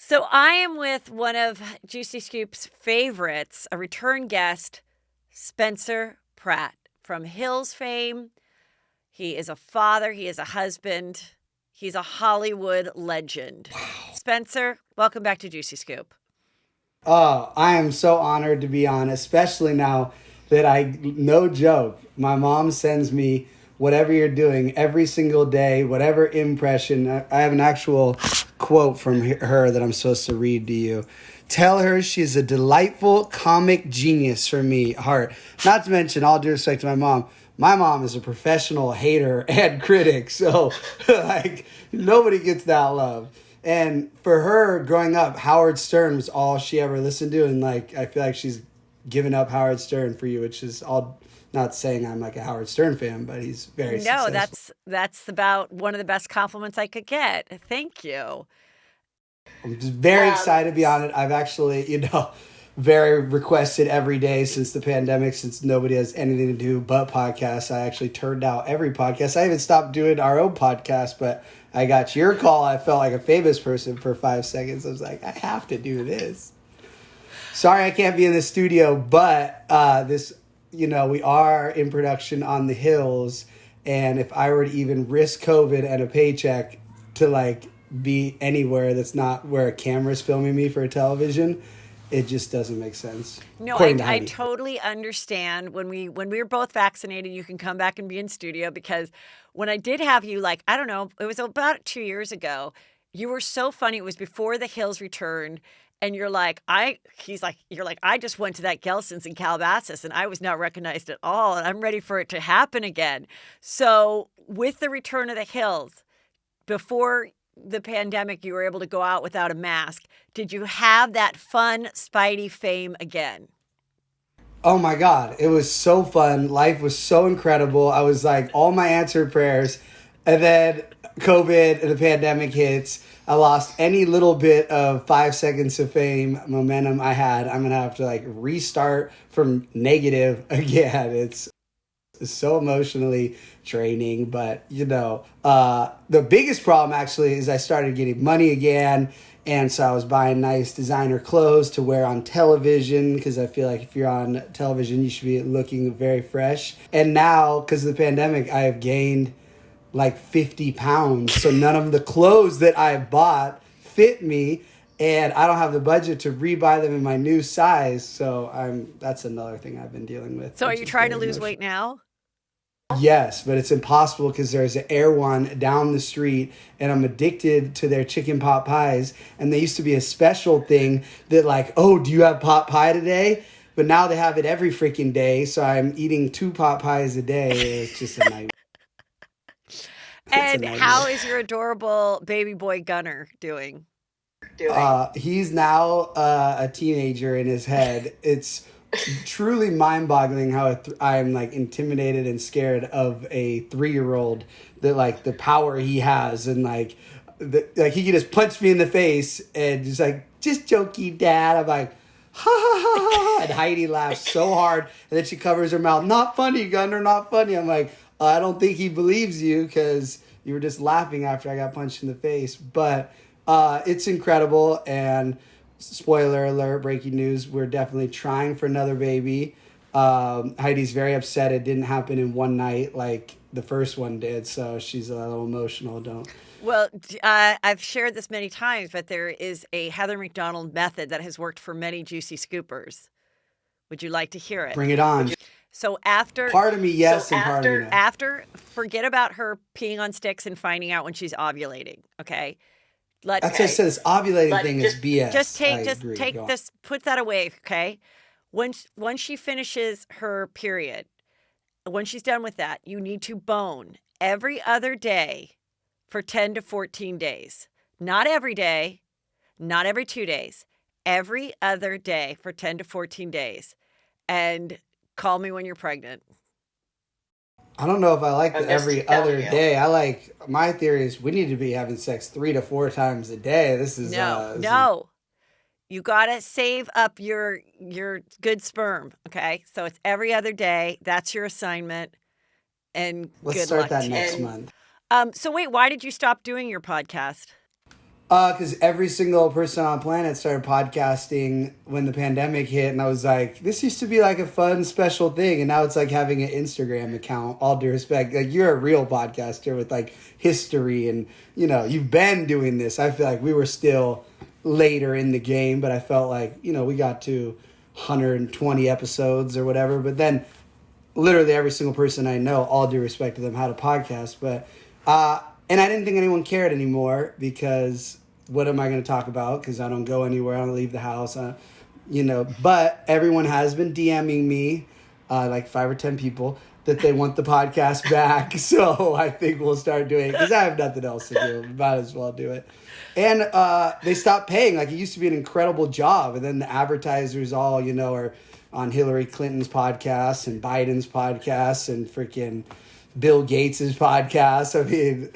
So I am with one of Juicy Scoop's favorites, a return guest, Spencer Pratt from Hills fame. He is a father. He is a husband. He's a Hollywood legend. Wow. Spencer, welcome back to Juicy Scoop. Oh, I am so honored to be on, especially now that no joke, my mom sends me whatever you're doing every single day, whatever impression. I have an actual quote from her that I'm supposed to read to you. Tell her she's a delightful comic genius for me, heart. Not to mention, all due respect to my mom is a professional hater and critic, so like nobody gets that love. And for her, growing up, Howard Stern was all she ever listened to, and like I feel like she's given up Howard Stern for you, which is all. Not saying I'm like a Howard Stern fan, but he's very successful. No, that's about one of the best compliments I could get. Thank you. I'm just very excited to be on it. I've actually, very requested every day since the pandemic, since nobody has anything to do but podcasts. I actually turned out every podcast. I even stopped doing our own podcast, but I got your call. I felt like a famous person for 5 seconds. I was like, I have to do this. Sorry I can't be in the studio, but we are in production on the Hills, and if I were to even risk COVID and a paycheck to like be anywhere that's not where a camera's filming me for a television, it just doesn't make sense. No, I totally understand. When we were both vaccinated, you can come back and be in studio, because when I did have you, like, I don't know, it was about 2 years ago, you were so funny. It was before the Hills returned. And you're like, I just went to that Gelson's in Calabasas and I was not recognized at all. And I'm ready for it to happen again. So with the return of the Hills, before the pandemic, you were able to go out without a mask. Did you have that fun Spidey fame again? Oh my God. It was so fun. Life was so incredible. I was like, all my answered prayers. And then COVID and the pandemic hits. I lost any little bit of 5 seconds of fame, momentum I had. I'm going to have to like restart from negative again. It's so emotionally draining, but the biggest problem actually is I started getting money again. And so I was buying nice designer clothes to wear on television, because I feel like if you're on television, you should be looking very fresh. And now, because of the pandemic, I have gained like 50 pounds. So none of the clothes that I bought fit me, and I don't have the budget to rebuy them in my new size. So that's another thing I've been dealing with. So are you trying to lose weight now? Yes, but it's impossible because there's an Erewhon down the street, and I'm addicted to their chicken pot pies. And they used to be a special thing that like, oh, do you have pot pie today? But now they have it every freaking day. So I'm eating 2 pot pies a day. It's just a nightmare. And how is your adorable baby boy Gunner doing? He's now a teenager in his head. It's truly mind-boggling how I'm like intimidated and scared of a 3-year-old, that like the power he has, and like he can just punch me in the face and just like, just jokey, Dad. I'm like, ha ha ha ha, and Heidi laughs so hard, and then she covers her mouth. Not funny, Gunner, not funny. I'm like, I don't think he believes you because you were just laughing after I got punched in the face. But it's incredible. And spoiler alert, breaking news, we're definitely trying for another baby. Heidi's very upset it didn't happen in one night like the first one did. So she's a little emotional. Well, I've shared this many times, but there is a Heather McDonald method that has worked for many Juicy Scoopers. Would you like to hear it? Bring it on. So after... Part of me, yes, and part of me no. After, forget about her peeing on sticks and finding out when she's ovulating, okay? That's what I said, this ovulating thing is BS. Just take this, put that away, okay? Once she finishes her period, when she's done with that, you need to bone every other day for 10 to 14 days. Not every day, not every 2 days. Every other day for 10 to 14 days. And call me when you're pregnant. I don't know if I like the every other day. My theory is we need to be having sex 3 to 4 times a day. This is no. You gotta save up your good sperm. Okay, so it's every other day. That's your assignment. And let's start that next month. So wait, why did you stop doing your podcast? Because every single person on the planet started podcasting when the pandemic hit, and I was like, this used to be like a fun, special thing, and now it's like having an Instagram account, all due respect. Like, you're a real podcaster with, like, history, and, you know, you've been doing this. I feel like we were still later in the game, but I felt like, you know, we got to 120 episodes or whatever, but then literally every single person I know, all due respect to them, had a podcast, but... and I didn't think anyone cared anymore because what am I going to talk about? Because I don't go anywhere. I don't leave the house. You know, but everyone has been DMing me, like 5 or 10 people, that they want the podcast back. So I think we'll start doing it because I have nothing else to do. Might as well do it. And they stopped paying. Like, it used to be an incredible job. And then the advertisers all, you know, are on Hillary Clinton's podcast and Biden's podcast and freaking Bill Gates's podcast. I mean...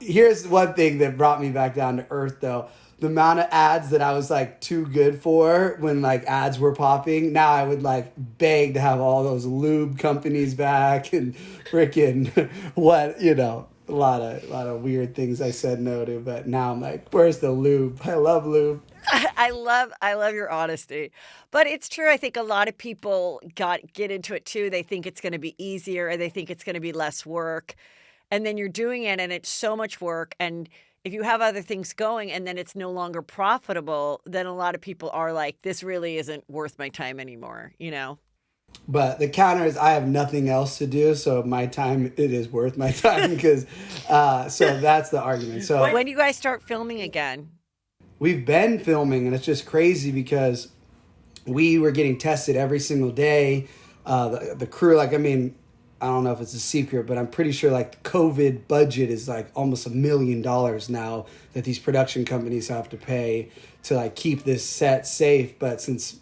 here's one thing that brought me back down to earth, though. The amount of ads that I was, like, too good for when, like, ads were popping. Now I would, like, beg to have all those lube companies back and freaking what, you know, a lot of weird things I said no to. But now I'm like, where's the lube? I love lube. I love your honesty. But it's true. I think a lot of people get into it, too. They think it's going to be easier, or they think it's going to be less work. And then you're doing it and it's so much work. And if you have other things going and then it's no longer profitable, then a lot of people are like, this really isn't worth my time anymore, you know? But the counter is I have nothing else to do. So my time, it is worth my time because, so that's the argument. So when do you guys start filming again? We've been filming and it's just crazy because we were getting tested every single day. The crew, like, I mean, I don't know if it's a secret, but I'm pretty sure like the COVID budget is like almost $1 million now that these production companies have to pay to like keep this set safe. But since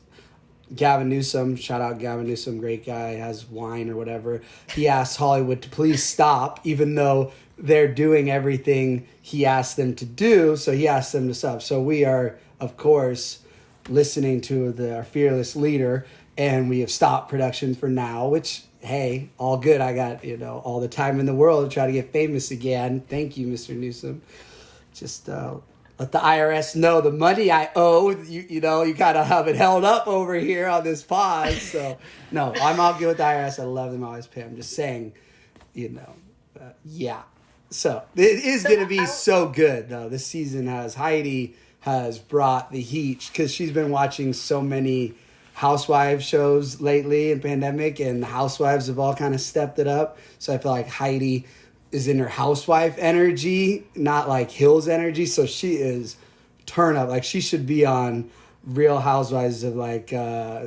Gavin Newsom, shout out Gavin Newsom, great guy, has wine or whatever, he asked Hollywood to please stop, even though they're doing everything he asked them to do. So he asked them to stop. So we are, of course, listening to our fearless leader, and we have stopped production for now, which... hey, all good. I got, you know, all the time in the world to try to get famous again. Thank you, Mr. Newsom. Just let the IRS know the money I owe. You know, you gotta have it held up over here on this pod. So, no, I'm all good with the IRS. I love them. I always pay. I'm just saying, you know, yeah. So, it is going to be so good, though. This season Heidi has brought the heat because she's been watching so many housewives shows lately in pandemic, and the housewives have all kind of stepped it up. So I feel like Heidi is in her housewife energy, not like Hill's energy. So she is turn up. Like, she should be on Real Housewives of like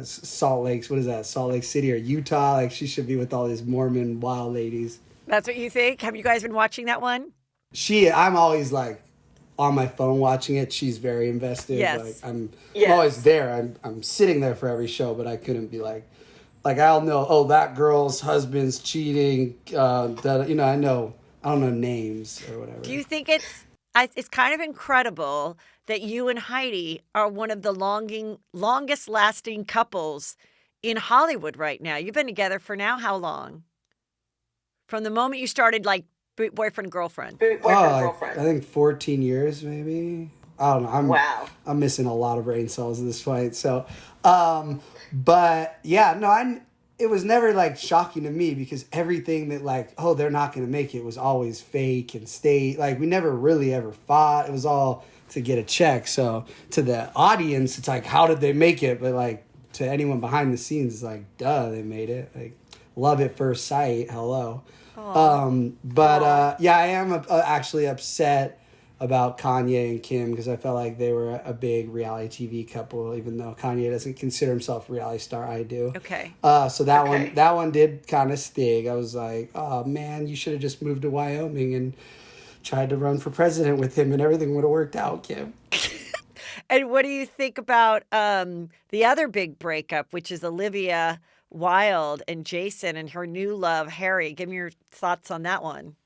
Salt Lake. What is that? Salt Lake City or Utah? Like, she should be with all these Mormon wild ladies. That's what you think? Have you guys been watching that one? I'm always like on my phone watching it. She's very invested. Yes. Like, I'm always there. I'm sitting there for every show, but I couldn't be like I'll know, oh, that girl's husband's cheating. That, you know, I don't know names or whatever. Do you think it's kind of incredible that you and Heidi are one of the longest lasting couples in Hollywood right now? You've been together for now how long? From the moment you started, like, boyfriend, girlfriend. I think 14 years, maybe. I don't know. I'm missing a lot of brain cells at this point. So, but yeah, no, it was never like shocking to me because everything that like, oh, they're not going to make it was always fake and stay. Like, we never really ever fought. It was all to get a check. So to the audience, it's like, how did they make it? But like to anyone behind the scenes, it's like, duh, they made it. Like, love at first sight. Hello. Yeah, I am actually upset about Kanye and Kim because I felt like they were a big reality TV couple, even though Kanye doesn't consider himself a reality star. I do. Okay. So that one did kind of sting. I was like, oh man, you should have just moved to Wyoming and tried to run for president with him, and everything would have worked out, Kim. And what do you think about the other big breakup, which is Olivia Wilde and Jason and her new love, Harry? Give me your thoughts on that one.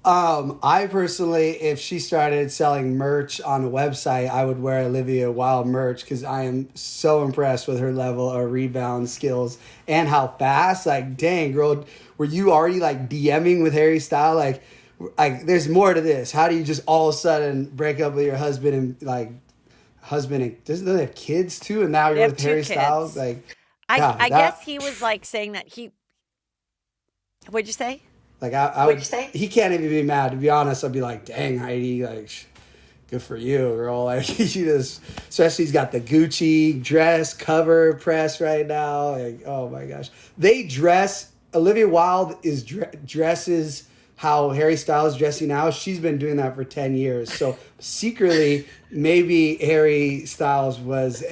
I personally, if she started selling merch on a website, I would wear Olivia Wilde merch because I am so impressed with her level of rebound skills and how fast. Like, dang, girl, were you already like DMing with Harry Styles? Like, like, there's more to this. How do you just all of a sudden break up with your husband and like husband and doesn't they have kids too? And now They you're have with two Harry Styles. kids. Like, I yeah, I guess that he was like saying that he. What'd you say? like I would. He can't even be mad. To be honest, I'd be like, dang, Heidi, like. Good for you, girl. Like, she just, especially he's got the Gucci dress cover press right now. Like, oh my gosh. They dress, Olivia Wilde dresses how Harry Styles is dressing now. She's been doing that for 10 years. So secretly, maybe Harry Styles was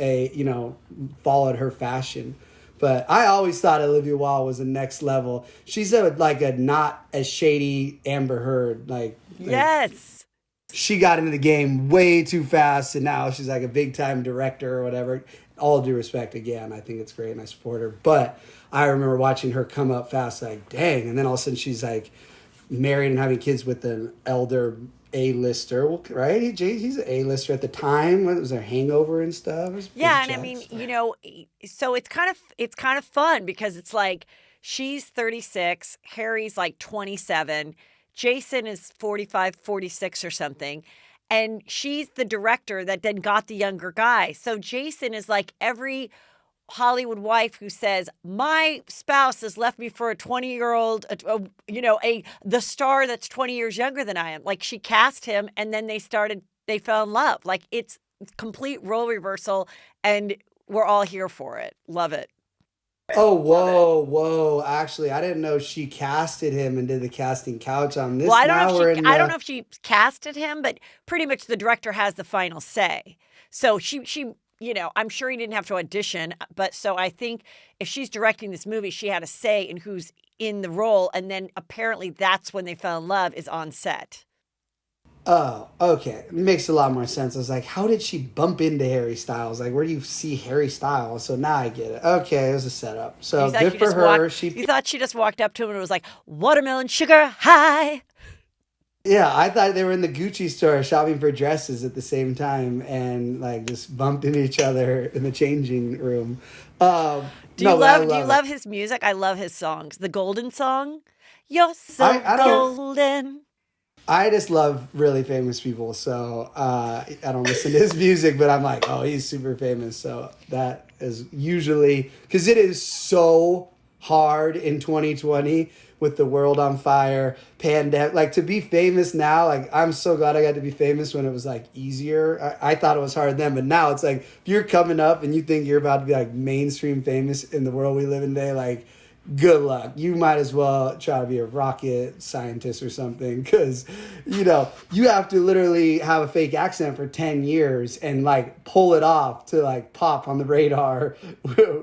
followed her fashion. But I always thought Olivia Wilde was the next level. She's like a not as shady Amber Heard. Yes. She got into the game way too fast, and now she's like a big time director or whatever. All due respect, again, I think it's great and I support her. But I remember watching her come up fast, like, dang. And then all of a sudden she's like married and having kids with an elder A-lister, right? He's an A-lister at the time. What was there, Hangover and stuff? Yeah, and I mean, so it's kind of fun because it's like she's 36, Harry's like 27. Jason is 45, 46 or something. And she's the director that then got the younger guy. So Jason is like every Hollywood wife who says, my spouse has left me for a 20-year-old, the star that's 20 years younger than I am. Like she cast him and then they fell in love. Like it's complete role reversal and we're all here for it. Love it. Oh, whoa. Actually, I didn't know she casted him and did the casting couch on this. Well, I don't know if she casted him, but pretty much the director has the final say. So she I'm sure he didn't have to audition, but so I think if she's directing this movie, she had a say in who's in the role, and then apparently that's when they fell in love is on set. Oh, okay. Makes a lot more sense. I was like, how did she bump into Harry Styles? Like, where do you see Harry Styles? So now I get it. Okay, it was a setup. So good for her. You thought she just walked up to him and was like, watermelon sugar high. Yeah, I thought they were in the Gucci store shopping for dresses at the same time and like just bumped into each other in the changing room. Do you love his music? I love his songs. The Golden song. You're so golden. I just love really famous people, so I don't listen to his music, but I'm like, oh, he's super famous. So that is usually, because it is so hard in 2020 with the world on fire, pandemic, like to be famous now, like I'm so glad I got to be famous when it was like easier. I thought it was hard then, but now it's like, if you're coming up and you think you're about to be like mainstream famous in the world we live in today, like, good luck. You might as well try to be a rocket scientist or something because, you have to literally have a fake accent for 10 years and like pull it off to like pop on the radar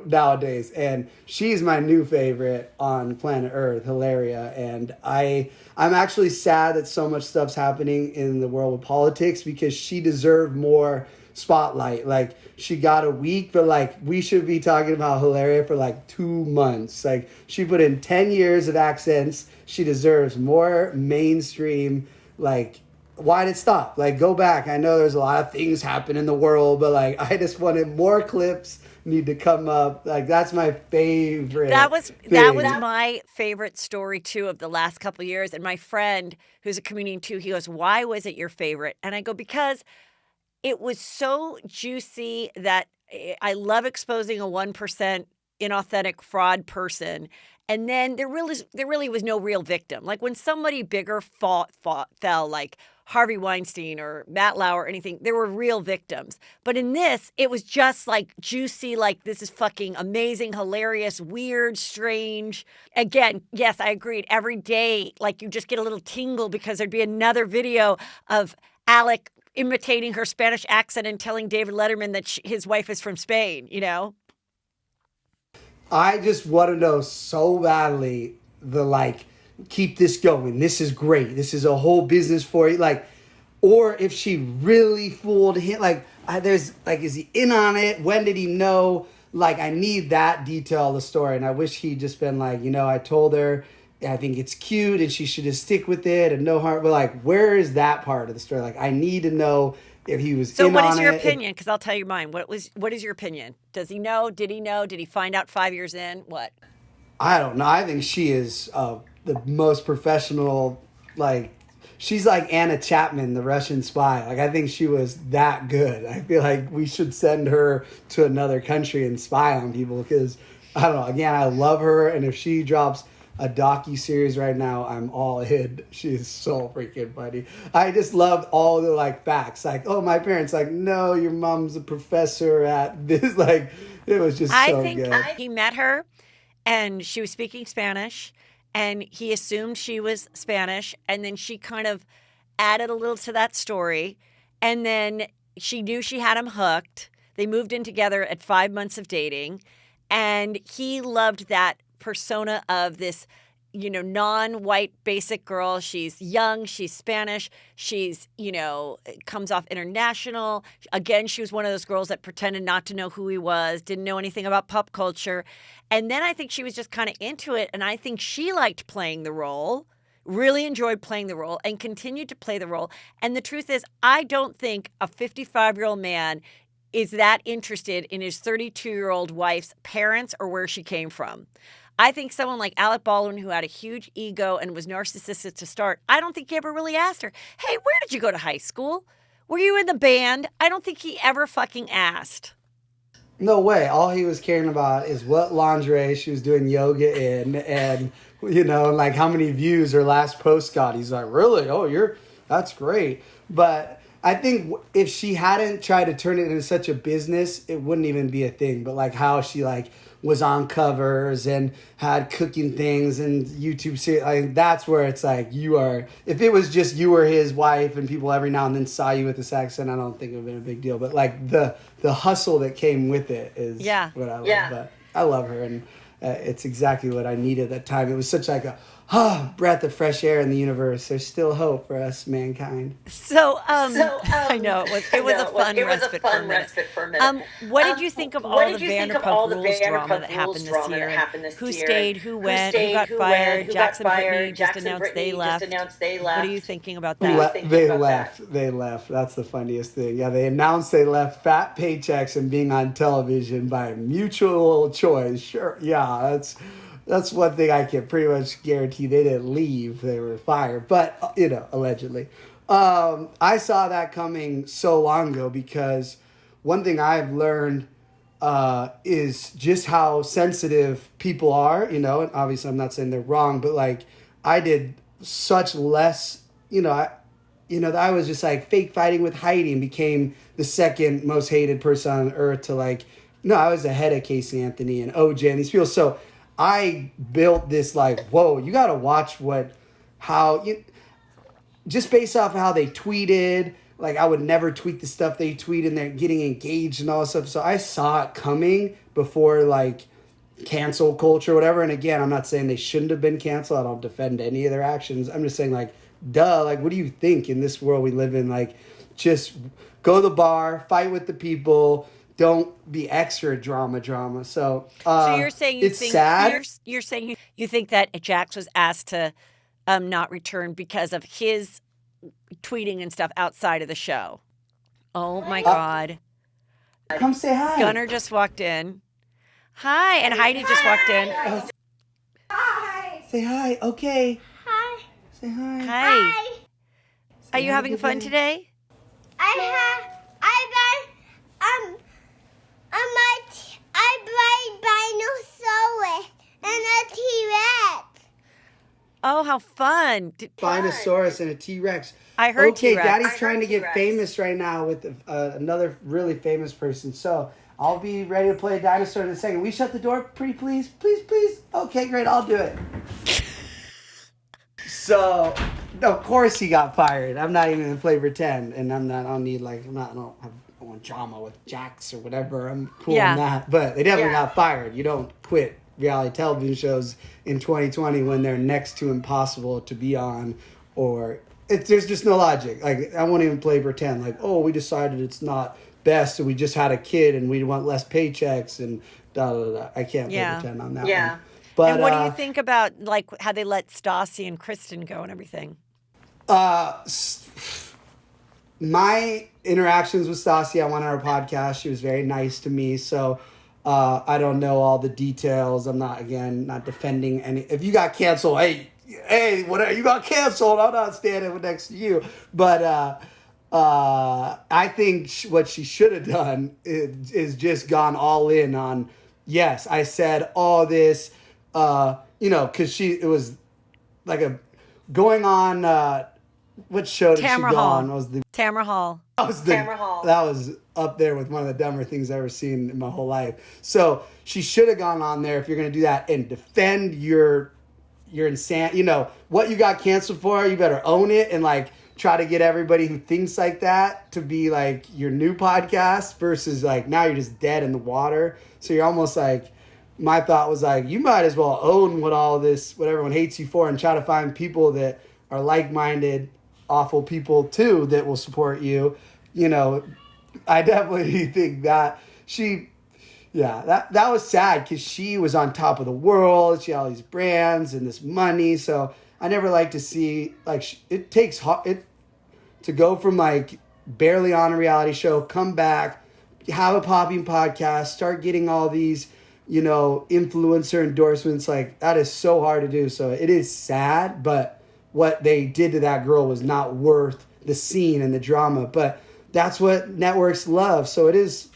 nowadays. And she's my new favorite on planet Earth, Hilaria. And I'm actually sad that so much stuff's happening in the world of politics because she deserved more spotlight. Like she got a week, but like we should be talking about Hilaria for like 2 months. Like she put in 10 years of accents. She deserves more mainstream. Like, why did it stop? Like, go back. I know there's a lot of things happen in the world, but like I just wanted more clips need to come up. Like that's my favorite. That was my favorite story too of the last couple of years. And my friend who's a comedian too, he goes, "Why was it your favorite?" And I go, because it was so juicy that I love exposing a 1% inauthentic fraud person. And then there really was no real victim. Like when somebody bigger fell, like Harvey Weinstein or Matt Lauer or anything, there were real victims. But in this, it was just like juicy, like this is fucking amazing, hilarious, weird, strange. Again, yes, I agreed. Every day, like you just get a little tingle because there'd be another video of Alec imitating her Spanish accent and telling David Letterman that his wife is from Spain, I just want to know so badly keep this going. This is great. This is a whole business for you. Like, or if she really fooled him, is he in on it? When did he know? Like, I need that detail of the story. And I wish he'd just been like, I told her, I think it's cute and she should just stick with it and no harm. But like, where is that part of the story? Like, I need to know if he was in on it. So what is your opinion? Because I'll tell you mine. What is your opinion? Does he know? Did he know? Did he find out 5 years in? What? I don't know. I think she is the most professional, she's like Anna Chapman, the Russian spy. Like, I think she was that good. I feel like we should send her to another country and spy on people because, I don't know, again, I love her. And if she drops a docu-series right now, I'm all in. She's so freaking funny. I just loved all the, like, facts. Like, oh, my parents, like, no, your mom's a professor at this. Like, it was just so good. He met her, and she was speaking Spanish, and he assumed she was Spanish, and then she kind of added a little to that story, and then she knew she had him hooked. They moved in together at 5 months of dating, and he loved that persona of this, you know, non-white basic girl. She's young, she's Spanish, she's, you know, comes off international. Again, she was one of those girls that pretended not to know who he was, didn't know anything about pop culture. And then I think she was just kind of into it, and I think she liked playing the role, really enjoyed playing the role, and continued to play the role. And the truth is, I don't think a 55-year-old man is that interested in his 32-year-old wife's parents or where she came from. I think someone like Alec Baldwin, who had a huge ego and was narcissistic to start, I don't think he ever really asked her, hey, where did you go to high school? Were you in the band? I don't think he ever fucking asked. No way. All he was caring about is what lingerie she was doing yoga in and, you know, like how many views her last post got. He's like, really? Oh, that's great. But I think if she hadn't tried to turn it into such a business, it wouldn't even be a thing. But like how she like was on covers and had cooking things and YouTube series, like that's where it's like if it was just you or his wife and people every now and then saw you with this accent, I don't think it would have been a big deal. But like the hustle that came with it is what I love. Yeah. But I love her, and it's exactly what I needed at that time. It was such like a breath of fresh air in the universe. There's still hope for us, mankind. So, I know it was a fun respite for a minute. What did you think of all the Vanderpump Rules drama that happened this year? Who stayed? Who went? Who got fired? Jackson and Britney just announced they left. What are you thinking about that? They left. That's the funniest thing. Yeah, they announced they left fat paychecks and being on television by mutual choice. Sure. Yeah, that's one thing I can pretty much guarantee. They didn't leave. They were fired. But, you know, allegedly. I saw that coming so long ago because one thing I've learned is just how sensitive people are, you know. And obviously I'm not saying they're wrong, but, like, I did such less, I was just, like, fake fighting with Heidi and became the second most hated person on earth to, like, no, I was ahead of Casey Anthony and OJ and these people. So I built this like, whoa, you got to watch just based off of how they tweeted. Like, I would never tweet the stuff they tweet and they're getting engaged and all this stuff. So I saw it coming before, like, cancel culture or whatever. And again, I'm not saying they shouldn't have been canceled. I don't defend any of their actions. I'm just saying, like, duh, like, what do you think in this world we live in? Like, just go to the bar, fight with the people. Don't be extra drama. So you're saying sad. You're saying you think that Jax was asked to not return because of his tweeting and stuff outside of the show. Oh my God! Come say hi. Gunnar just walked in. Hi, and Heidi just walked in. Hi. Say hi. Okay. Hi. Say hi. Hi. Are you having fun today? I brought and a T-Rex. Oh, how fun. Spinosaurus and a T-Rex. I heard Okay, T-Rex. Daddy's trying to get famous right now with another really famous person. So I'll be ready to play a dinosaur in a second. Will you shut the door, pretty please? Please. Okay, great. I'll do it. So, of course he got fired. I'm not even in Flavor 10. And I don't want drama with Jax or whatever. I'm cool on that. But they definitely got fired. You don't quit reality television shows in 2020 when they're next to impossible to be on, or there's just no logic. Like, I won't even play pretend. Like, oh, we decided it's not best, so we just had a kid and we want less paychecks and da da da. I can't play pretend on that one. But and what do you think about like how they let Stassi and Kristin go and everything? My interactions with Stassi, I went on her podcast. She was very nice to me. So I don't know all the details. I'm not defending any. If you got canceled, hey, hey, whatever, you got canceled. I'm not standing next to you. But I think what she should have done is just gone all in on, yes, I said all this, because it was like going on, what show did Tamara she go Hall. on? Was the Tamara Hall. That was up there with one of the dumber things I've ever seen in my whole life. So she should have gone on there if you're going to do that and defend your insane. What you got canceled for, you better own it and like try to get everybody who thinks like that to be like your new podcast versus like now you're just dead in the water. So you're almost like, my thought was like, you might as well own what everyone hates you for and try to find people that are like-minded, awful people too that will support you. I definitely think that that was sad because she was on top of the world. She had all these brands and this money. So I never like to see it takes to go from like barely on a reality show, come back, have a popping podcast, start getting all these, influencer endorsements. Like that is so hard to do. So it is sad, but what they did to that girl was not worth the scene and the drama. But that's what networks love. So it is.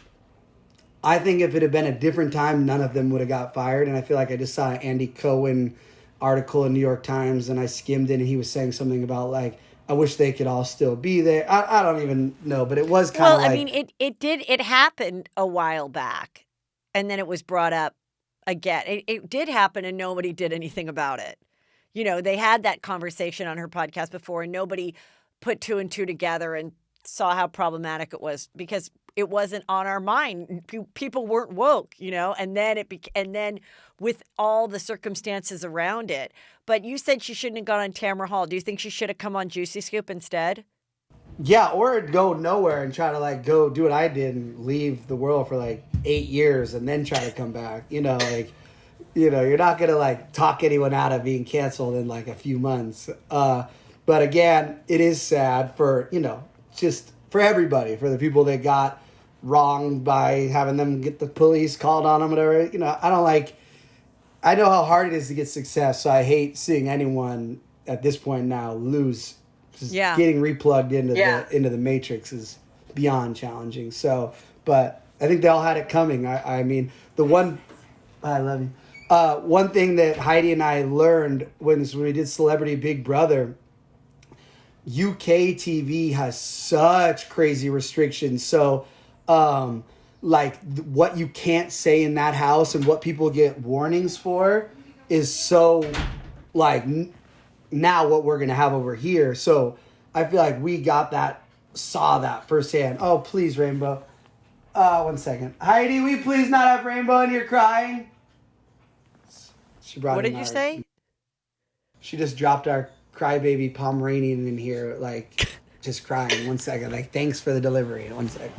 I think if it had been a different time, none of them would have got fired. And I feel like I just saw an Andy Cohen article in New York Times and I skimmed it and he was saying something about like, I wish they could all still be there. I don't even know, but it was kind of like. Well, I mean, it happened a while back and then it was brought up again. It did happen and nobody did anything about it. They had that conversation on her podcast before and nobody put two and two together and saw how problematic it was because it wasn't on our mind. People weren't woke, and then with all the circumstances around it. But you said she shouldn't have gone on Tamara Hall. Do you think she should have come on Juicy Scoop instead? Yeah, or go nowhere and try to like go do what I did and leave the world for like 8 years and then try to come back. You're not gonna like talk anyone out of being canceled in like a few months. But again, it is sad for just for everybody, for the people that got wronged by having them get the police called on them, whatever. I know how hard it is to get success, so I hate seeing anyone at this point now lose. Just getting replugged into the matrix is beyond challenging. So, but I think they all had it coming. I mean, I love you. One thing that Heidi and I learned when we did Celebrity Big Brother, UK TV has such crazy restrictions. So, what you can't say in that house and what people get warnings for is so now what we're going to have over here. So I feel like we saw that firsthand. Oh, please, Rainbow. 1 second. Heidi, will you please not have Rainbow in here crying? She brought. What did you say? She just dropped our crybaby Pomeranian in here, just crying. 1 second. Thanks for the delivery. 1 second.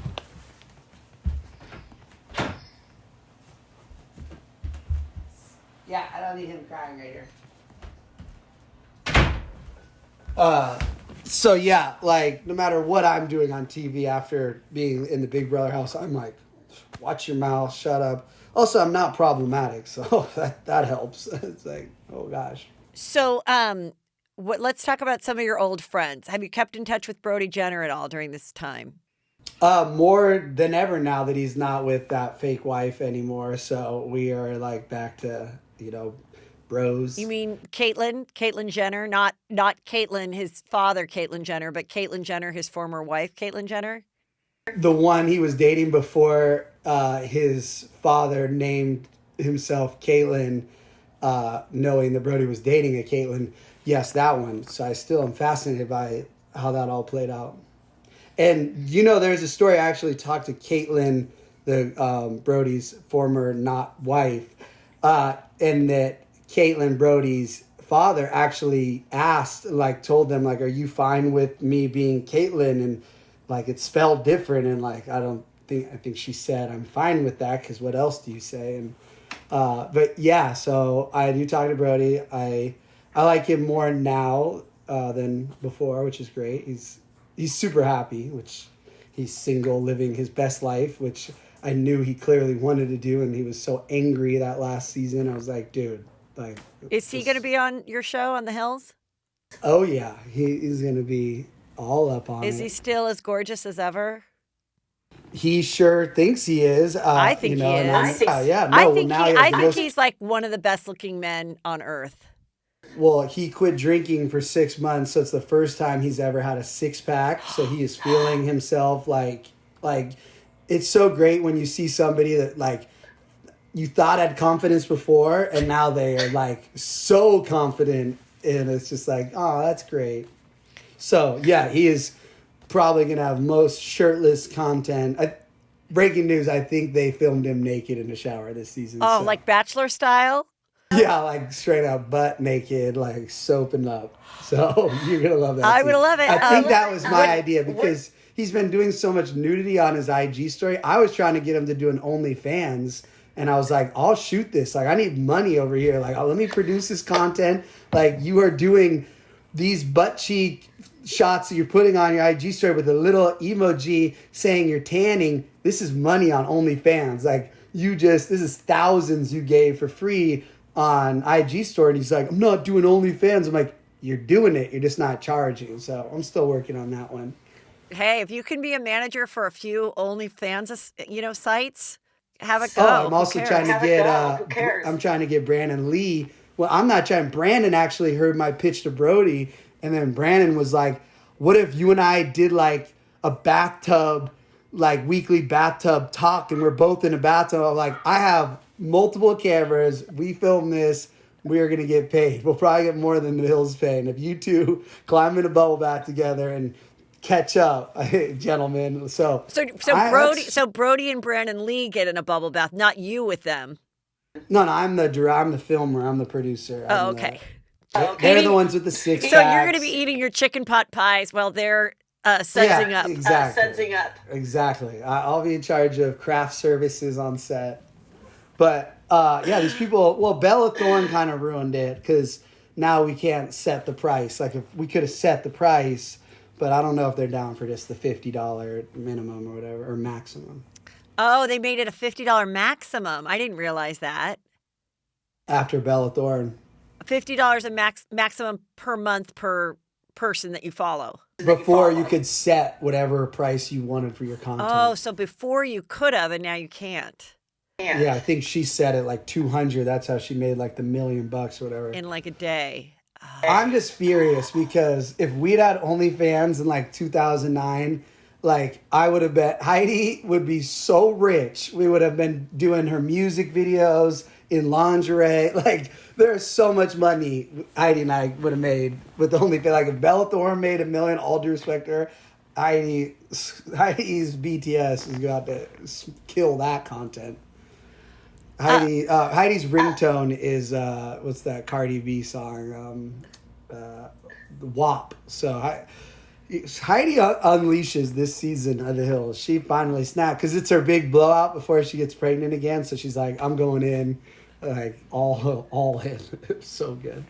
Yeah, I don't need him crying right here. So yeah, no matter what I'm doing on TV after being in the Big Brother house, I'm like, watch your mouth, shut up. Also, I'm not problematic, so that helps. It's like, oh gosh. So, let's talk about some of your old friends. Have you kept in touch with Brody Jenner at all during this time? More than ever now that he's not with that fake wife anymore. So we are back to, bros. You mean Kaitlynn Jenner, not Caitlyn, his father, Kaitlynn Jenner, but Kaitlynn Jenner, his former wife, Kaitlynn Jenner? The one he was dating before his father named himself Caitlyn, knowing that Brody was dating a Caitlyn. Yes, that one. So I still am fascinated by how that all played out. And, there's a story. I actually talked to Caitlyn, Brody's former not wife, and that Caitlyn, Brody's father, actually asked, told them, are you fine with me being Caitlyn? And, it's spelled different. And, I think she said, I'm fine with that because what else do you say? And, but, yeah, so I do talk to Brody. I like him more now than before, which is great. He's super happy, which he's single, living his best life, which I knew he clearly wanted to do. And he was so angry that last season. I was like, dude, Like, Is he going to be on your show on the Hills? Oh yeah, he's gonna be all up on it. Is he still as gorgeous as ever? He sure thinks he is. I think he is. I think he's like one of the best looking men on earth. Well, he quit drinking for 6 months, so it's the first time he's ever had a six pack. So he is feeling himself like it's so great when you see somebody that like you thought had confidence before, and now they are like so confident, and it's just like, oh, that's great. So yeah, he is probably gonna have most shirtless content. Breaking news: I think they filmed him naked in the shower this season. Oh, like Bachelor style? Yeah, like straight up butt naked, like soaping up. So you're gonna love that. I would love it. I think that was my idea because he's been doing so much nudity on his IG story. I was trying to get him to do an OnlyFans, and I was like, I'll shoot this. Like, I need money over here. Like, let me produce this content. Like, you are doing these butt cheek shots that you're putting on your IG story with a little emoji saying you're tanning. This is money on OnlyFans. Like, this is thousands you gave for free on IG story. And he's like, I'm not doing OnlyFans. I'm like, you're doing it. You're just not charging. So I'm still working on that one. Hey, if you can be a manager for a few OnlyFans, sites, have it go. Oh, I'm also trying to get, I'm trying to get Brandon Lee. Well, I'm not trying. Brandon actually heard my pitch to Brody. And then Brandon was like, what if you and I did like a bathtub, like weekly bathtub talk, and we're both in a bathtub. I'm like, I have multiple cameras. We film this. We are going to get paid. We'll probably get more than the Hills pay. And if you two climb in a bubble bath together and catch up, gentlemen. So Brody and Brandon Lee get in a bubble bath, not you with them. No, I'm the filmer. I'm the producer. Oh, okay. They're the ones with the six packs. So you're going to be eating your chicken pot pies while they're sensing up. Exactly. Exactly. I'll be in charge of craft services on set. But these people. Well, Bella Thorne kind of ruined it because now we can't set the price. Like if we could have set the price, but I don't know if they're down for just the $50 minimum or whatever or maximum. Oh, they made it a $50 maximum. I didn't realize that. After Bella Thorne. $50 a maximum per month per person that you follow. Before you could set whatever price you wanted for your content. Oh, so before you could have and now you can't. Yeah, I think she set it like 200. That's how she made like the $1 million or whatever. In like a day. Oh. I'm just furious because if we'd had OnlyFans in like 2009, like I would have bet Heidi would be so rich. We would have been doing her music videos in lingerie. Like there's so much money Heidi and I would have made with OnlyFans. Like if Bella Thorne made $1 million, all due respect to her, Heidi's BTS is got to kill that content. Heidi's ringtone is what's that Cardi B song? WAP. So Heidi unleashes this season of The Hills. She finally snapped because it's her big blowout before she gets pregnant again. So she's like, I'm going in, like all in. It's so good.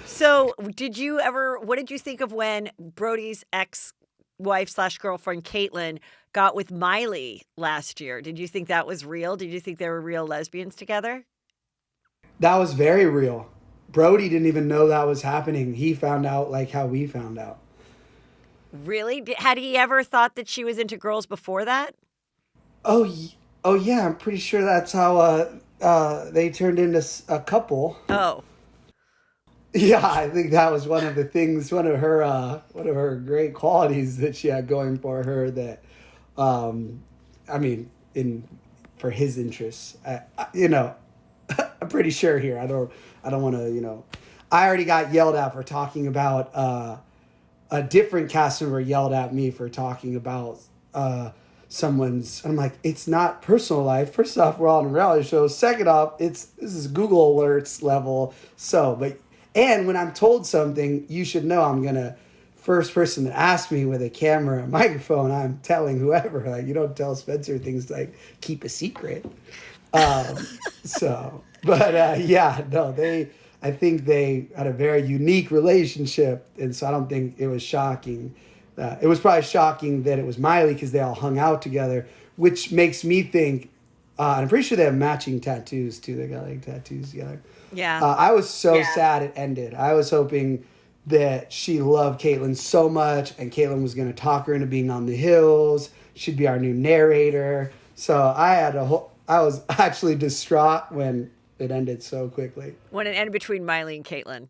So what did you think of when Brody's ex-wife / girlfriend Caitlyn got with Miley last year? Did you think that was real? Did you think they were real lesbians together? That was very real. Brody didn't even know that was happening. He found out like how we found out. Really? Had he ever thought that she was into girls before that? Oh yeah. I'm pretty sure that's how they turned into a couple. Oh. Yeah, I think that was one of the things, one of her great qualities that she had going for her. That, for his interests, I'm pretty sure here. I don't want to, I already got yelled at for talking about a different cast member yelled at me for talking about someone's. I'm like, it's not personal life. First off, we're all on a reality show. Second off, this is Google alerts level. And when I'm told something, you should know I'm gonna first person to ask me with a camera and microphone. I'm telling whoever. Like you don't tell Spencer things like keep a secret. I think they had a very unique relationship, and so I don't think it was shocking. It was probably shocking that it was Miley because they all hung out together, which makes me think. I'm pretty sure they have matching tattoos too. They got like tattoos together. Yeah. I was so sad it ended. I was hoping that she loved Kaitlyn so much, and Kaitlyn was going to talk her into being on the hills. She'd be our new narrator. So I was actually distraught when it ended so quickly. When it ended between Miley and Caitlyn.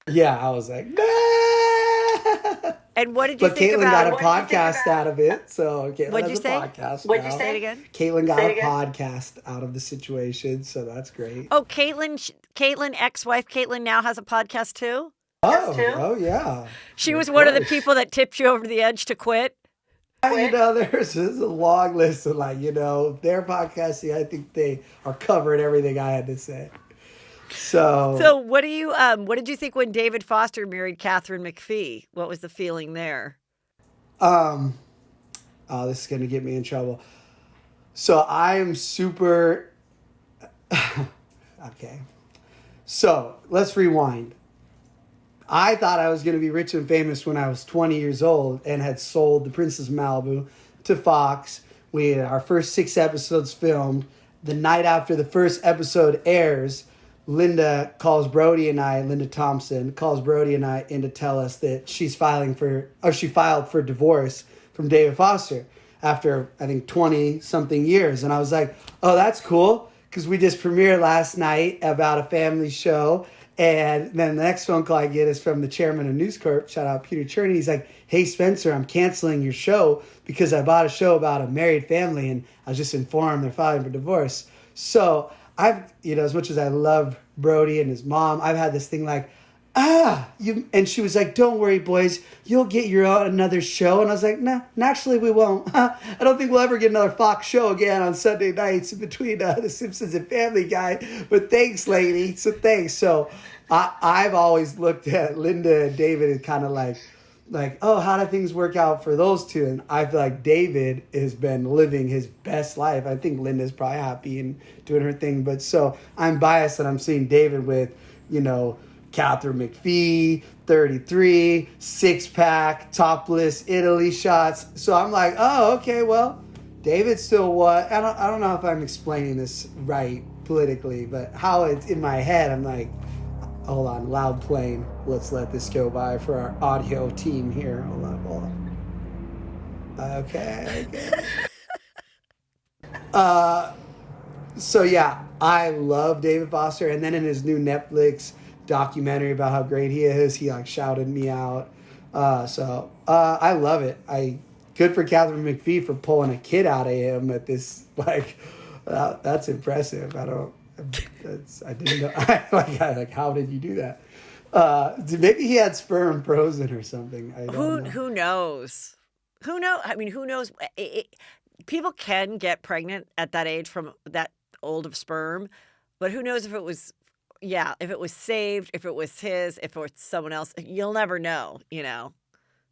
Yeah, I was like, no! And what did you But think Kaitlyn about got a podcast out of it. So Kaitlyn What'd you has a say? podcast What'd you now. say it again? Caitlyn got a podcast out of the situation, so that's great. Oh, Caitlyn, ex-wife Caitlyn now has a podcast too? Oh yeah. She was one of the people that tipped you over the edge to quit? You know, there's a long list of their podcasting. I think they are covering everything I had to say. So what did you think when David Foster married Katherine McPhee? What was the feeling there? oh, this is gonna get me in trouble. So I am super okay. So let's rewind. I thought I was going to be rich and famous when I was 20 years old and had sold The Princess Malibu to Fox. We had our first 6 episodes filmed. The night after the first episode airs, Linda Thompson calls Brody and I in to tell us that she filed for divorce from David Foster after, I think, 20-something years. And I was like, oh, that's cool, because we just premiered last night about a family show. And then the next phone call I get is from the chairman of News Corp. Shout out Peter Cherney. He's like, hey, Spencer, I'm canceling your show because I bought a show about a married family and I was just informed they're filing for divorce. So I've, as much as I love Brody and his mom, I've had this thing like, and she was like, don't worry, boys, you'll get your own another show. And I was like, nah, naturally we won't. I don't think we'll ever get another Fox show again on Sunday nights in between The Simpsons and Family Guy. But thanks, lady. So thanks. So I've always looked at Linda and David and kind of like, oh, how do things work out for those two? And I feel like David has been living his best life. I think Linda's probably happy and doing her thing. But so I'm biased that I'm seeing David with, Katherine McPhee, 33, 6-pack, topless Italy shots. So I'm like, oh, okay, well, David's still what? I don't know if I'm explaining this right politically, but how it's in my head, I'm like, hold on, loud playing. Let's let this go by for our audio team here. Hold on. Okay. So yeah, I love David Foster. And then in his new Netflix documentary about how great he is, he shouted me out. So I love it. Good for Katherine McPhee for pulling a kid out of him at this, that's impressive. I didn't know. How did you do that? Maybe he had sperm frozen or something. I don't know. Who knows? Who knows? I mean, who knows? People can get pregnant at that age from that old of sperm, but who knows if it was saved, if it was his, if it was someone else. You'll never know,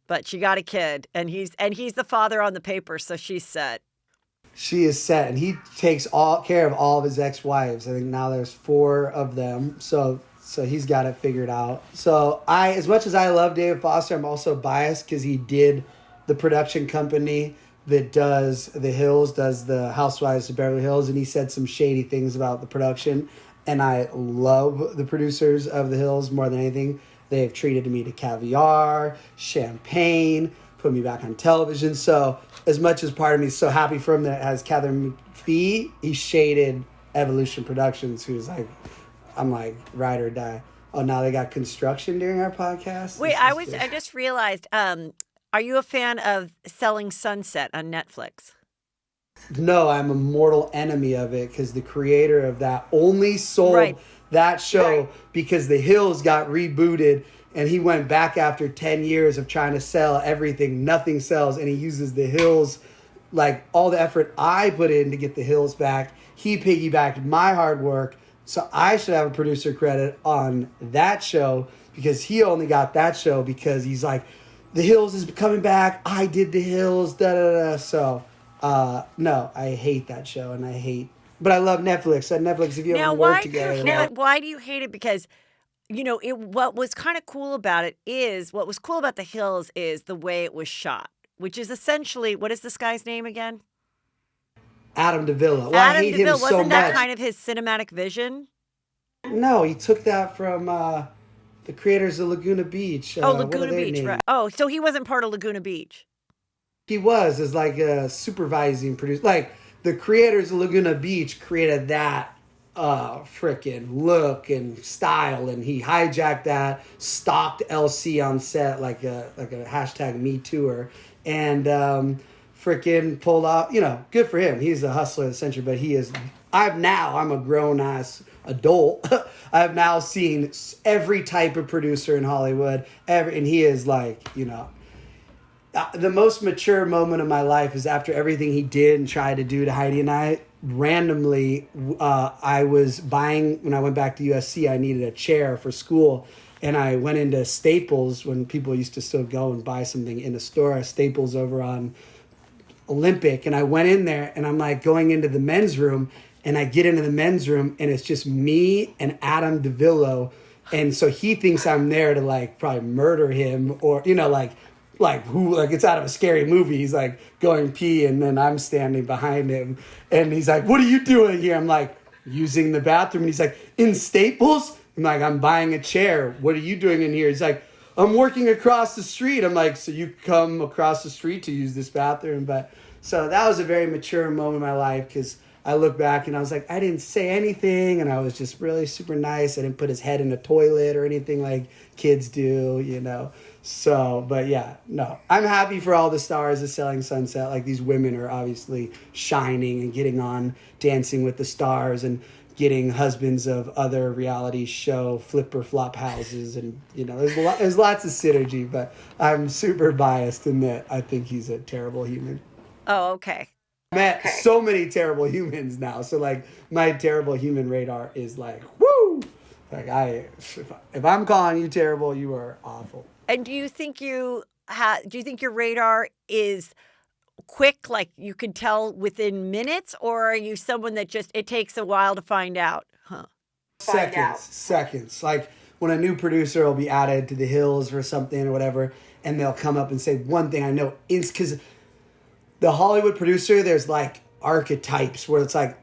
But she got a kid, and he's the father on the paper, so she's set. She is set, and he takes care of all of his ex-wives. I think now there's 4 of them, so he's got it figured out. So as much as I love David Foster, I'm also biased because he did the production company that does The Hills, does the Housewives of Beverly Hills, and he said some shady things about the production. And I love the producers of The Hills more than anything. They've treated me to caviar, champagne, put me back on television. So as much as part of me is so happy for him that it has Katherine McPhee, he shaded Evolution Productions, who's I'm like, ride or die. Oh, now they got construction during our podcast? Wait, I just realized, are you a fan of Selling Sunset on Netflix? No, I'm a mortal enemy of it because the creator of that only sold that show because The Hills got rebooted and he went back after 10 years of trying to sell everything. Nothing sells, and he uses The Hills, all the effort I put in to get The Hills back. He piggybacked my hard work, so I should have a producer credit on that show because he only got that show because he's like, The Hills is coming back. I did The Hills, da-da-da. So... no, I hate that show, but I love Netflix. At Netflix, if you ever work together. Why do you hate it? Because, what was kind of cool about The Hills is the way it was shot, which is essentially, what is this guy's name again? Adam DiVello. Adam DiVello, wasn't that kind of his cinematic vision? No, he took that from the creators of Laguna Beach. Oh, What are Laguna their Beach, names? right? Oh, so he wasn't part of Laguna Beach. He was as like a supervising producer. Like the creators of Laguna Beach created that freaking look and style, and he hijacked that, stalked LC on set like a hashtag Me Tooer, and freaking pulled off. Good for him. He's a hustler of the century, but he is. I'm a grown ass adult. I've now seen every type of producer in Hollywood. And he is like, the most mature moment of my life is after everything he did and tried to do to Heidi and I. Randomly, I was buying, when I went back to USC, I needed a chair for school. And I went into Staples when people used to still go and buy something in a store. Staples over on Olympic. And I went in there and I'm like going into the men's room. And I get into the men's room and it's just me and Adam DiVello. And so he thinks I'm there to like probably murder him or, like it's out of a scary movie. He's like going pee and then I'm standing behind him and he's like, "What are you doing here?" I'm like, "Using the bathroom." And he's like, "In Staples?" I'm like, "I'm buying a chair. What are you doing in here?" He's like, "I'm working across the street." I'm like, "So you come across the street to use this bathroom?" But so that was a very mature moment in my life because I look back and I was like, I didn't say anything and I was just really super nice. I didn't put his head in a toilet or anything like kids do. So, but yeah, no. I'm happy for all the stars of Selling Sunset. Like these women are obviously shining and getting on Dancing with the Stars and getting husbands of other reality show flipper flop houses. And, there's lots of synergy, but I'm super biased in that I think he's a terrible human. Oh, okay. Met so many terrible humans now. So like my terrible human radar is like, woo! Like if I'm calling you terrible, you are awful. And do you think your radar is quick, like you could tell within minutes, or are you someone that just it takes a while to find out? Seconds. Like when a new producer will be added to the Hills or something or whatever, and they'll come up and say one thing I know is because the Hollywood producer, there's like archetypes where it's like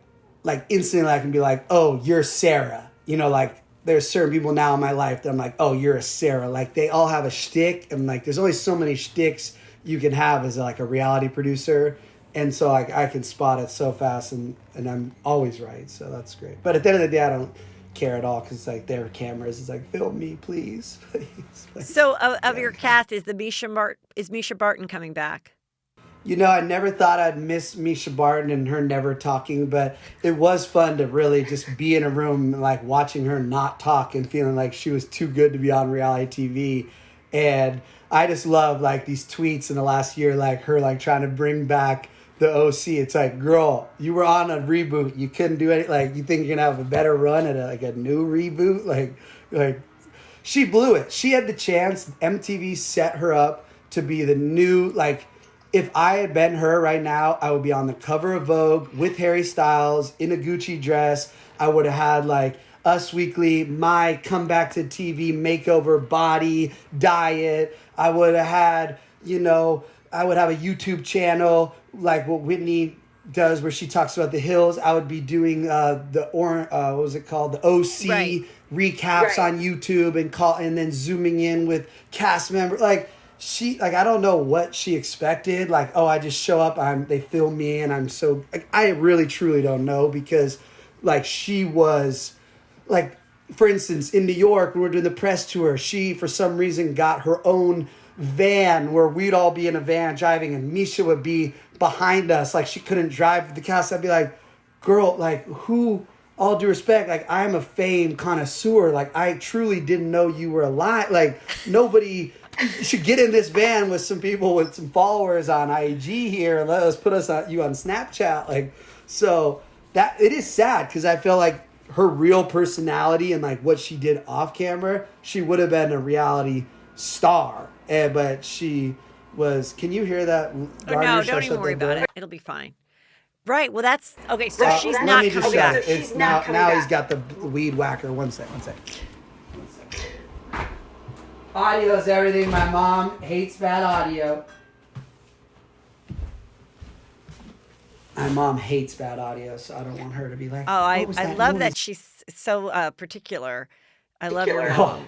instantly I can be like, "Oh, you're Sarah." Like there's certain people now in my life that I'm like, "Oh, you're a Sarah." Like they all have a shtick, and like there's only so many shticks you can have as like a reality producer, and so I can spot it so fast, and I'm always right, so that's great. But at the end of the day, I don't care at all because like their cameras is like, "Film me, please." So of your cast, is Mischa Barton coming back? I never thought I'd miss Mischa Barton and her never talking, but it was fun to really just be in a room, like watching her not talk and feeling like she was too good to be on reality TV. And I just love like these tweets in the last year, like her like trying to bring back the OC. It's like, girl, you were on a reboot. You couldn't do it. Like, you think you're gonna have a better run at a new reboot? Like she blew it. She had the chance. MTV set her up to be the new, like, if I had been her right now, I would be on the cover of Vogue with Harry Styles in a Gucci dress. I would have had like Us Weekly, my comeback to TV makeover body diet. I would have had, I would have a YouTube channel like what Whitney does where she talks about the Hills. I would be doing what was it called? The OC recaps on YouTube and then zooming in with cast members. I don't know what she expected. Like, oh, I just show up, they film me, and I'm so, like, I really truly don't know because, like, she was, like, for instance, in New York, when we were doing the press tour, she, for some reason, got her own van where we'd all be in a van driving, and Mischa would be behind us. Like, she couldn't drive the cast. I'd be like, girl, like, who, all due respect, like, I'm a famed connoisseur. Like, I truly didn't know you were alive. Like, nobody... You should get in this van with some people with some followers on IG here and let us put you on Snapchat. Like, so that it is sad because I feel like her real personality and like what she did off camera, she would have been a reality star. But she was. Can you hear that? No, don't even worry about it. It'll be fine. Right. Well, that's okay. So she's not coming back. It's now he's got the weed whacker. One sec. Audio is everything. My mom hates bad audio. My mom hates bad audio, so I don't want her to be like, Oh, what was I that love noise? that she's so particular. I love your Oh, mom.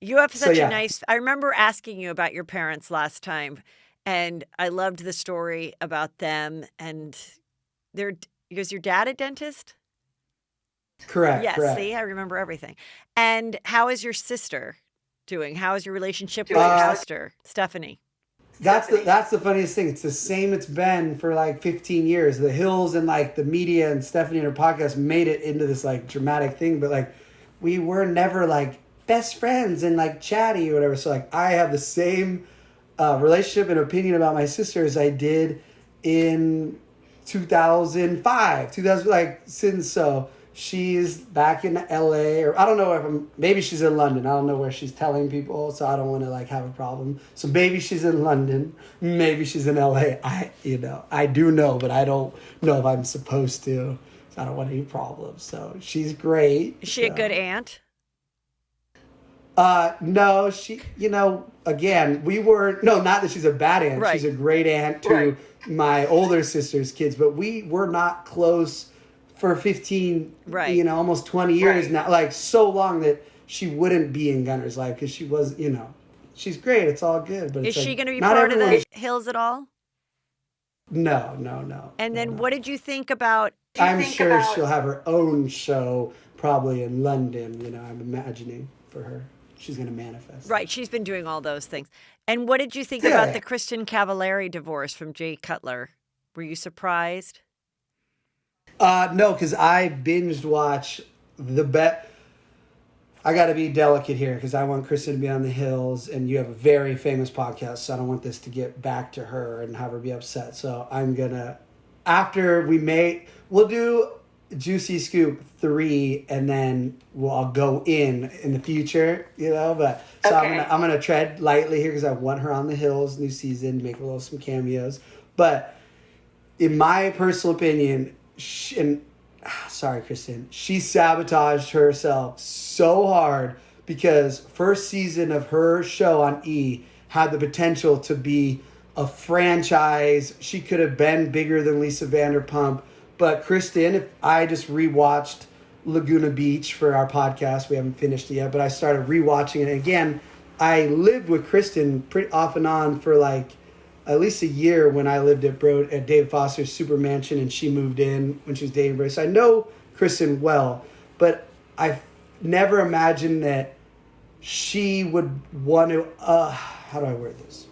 You have so such a yeah, nice. I remember asking you about your parents last time, and I loved the story about them. And they're because your dad a dentist? correct, Yes. correct. See, I remember everything. And how is your sister doing? How is your relationship with your Uh, sister, Stephanie? that's the funniest thing. It's the same it's been for like 15 years. The Hills and like the media and Stephanie and her podcast made it into this like dramatic thing, but like we were never like best friends and like chatty or whatever. So like I have the same relationship and opinion about my sister as I did in 2005, 2000, like since so. She's back in LA, or I don't know if maybe she's in London. I don't know where she's telling people, so I don't want to like have a problem. So maybe she's in London, maybe she's in LA. I do know, but I don't know if I'm supposed to. So I don't want any problems. So she's great. Is she a good aunt? No, she, again, not that she's a bad aunt. Right. She's a great aunt to my older sister's kids, but we were not close for 15, Right. almost 20 years now, like so long that she wouldn't be in Gunner's life because she was, she's great. It's all good. But Is it's she like, going to be not part of everyone the Hills at all? No. And then no. what did you think about? I'm sure she'll have her own show probably in London. I'm imagining for her. She's going to manifest. Right, she's been doing all those things. And what did you think Yeah. about the Kristin Cavallari divorce from Jay Cutler? Were you surprised? No, because I binged watch the bet. I got to be delicate here because I want Kristin to be on the Hills, and you have a very famous podcast, so I don't want this to get back to her and have her be upset. So I'm gonna, after we'll do Juicy Scoop 3, and then I'll go in the future, But so okay. I'm gonna tread lightly here because I want her on the Hills new season, make some cameos. But in my personal opinion. Sorry, Kristin. She sabotaged herself so hard because first season of her show on E had the potential to be a franchise. She could have been bigger than Lisa Vanderpump. But Kristin, I just rewatched Laguna Beach for our podcast. We haven't finished it yet, but I started rewatching it. And again, I lived with Kristin pretty off and on for like at least a year when I lived at Dave Foster's super mansion and she moved in when she was dating Brody. So I know Kristin well, but I never imagined that she would want to, how do I word this?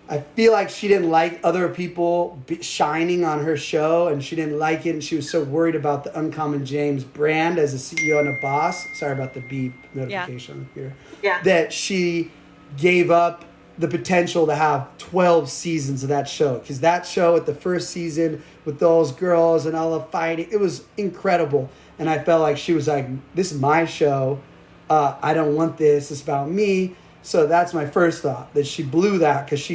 I feel like she didn't like other people shining on her show and she didn't like it. And she was so worried about the Uncommon James brand as a CEO and a boss. Sorry about the beep notification here. Yeah. That she gave up the potential to have 12 seasons of that show. Because that show at the first season with those girls and all the fighting, it was incredible. And I felt like she was like, this is my show. I don't want this. It's about me. So that's my first thought, that she blew that because